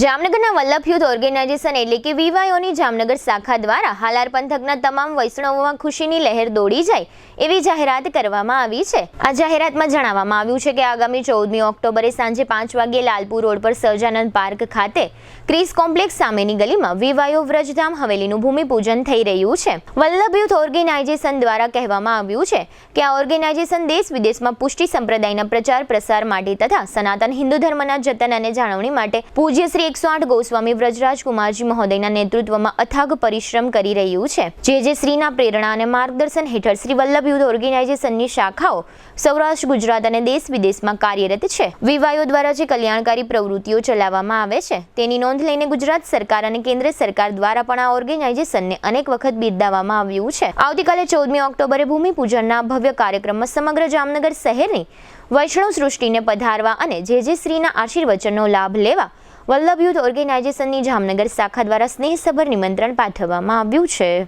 જામનગરના Vallabh youth organisation એટલે કે વીવાયોની જામનગર શાખા દ્વારા હાલાર પંથકના તમામ વૈષ્ણવોમાં ખુશીની લહેર દોડી જાય એવી જાહેરાત કરવામાં આવી છે। આ જાહેરાતમાં જણાવવામાં આવ્યું છે કે આગામી 14મી ઓક્ટોબરે સાંજે 5 વાગ્યે લાલપુર રોડ પર સહજાનંદ પાર્ક ખાતે ક્રિસ કોમ્પ્લેક્સ સામેની ગલીમાં વીવાયો વ્રજધામ હવેલીનું ભૂમિપૂજન થઈ રહ્યું છે। વલ્લભ યુથ ઓર્ગેનાઇઝેશન દ્વારા કહેવામાં આવ્યું છે કે આ ઓર્ગેનાઇઝેશન દેશ વિદેશમાં પુષ્ટિ સંપ્રદાયના પ્રચાર પ્રસાર માટે તથા સનાતન હિન્દુ ધર્મના જતન અને જાળવણી માટે પૂજ્ય શ્રી 108 ગોસ્વામી વ્રજરાજ કુમારજી મહોદયના નેતૃત્વમાં અથાગ પરિશ્રમ કરી રહ્યું છે। જે શ્રીના પ્રેરણા અને માર્ગદર્શન હેઠળ શ્રી વલ્લભ યુથ ઓર્ગેનાઇઝેશનની શાખાઓ સૌરાષ્ટ્ર, ગુજરાત અને દેશ વિદેશમાં કાર્યરત છે। વીવાયો દ્વારા જે કલ્યાણકારી પ્રવૃત્તિઓ ચલાવવામાં આવે છે તેની નોંધ લઈને ગુજરાત સરકાર અને કેન્દ્ર સરકાર દ્વારા પણ આ ઓર્ગેનાઇઝેશનને અનેક વખત બિરદાવવામાં આવ્યું છે। આવતીકાલે 14મી ઓક્ટોબરે ભૂમિપૂજનના ભવ્ય કાર્યક્રમમાં સમગ્ર જામનગર શહેરની વૈષ્ણવ સૃષ્ટિને પધારવા અને જે શ્રીના આશીર્વચનનો લાભ લેવા વલ્લભ યુથ ઓર્ગેનાઇઝેશનની જામનગર શાખા દ્વારા સ્નેહસભર નિમંત્રણ પાઠવવામાં આવ્યું છે।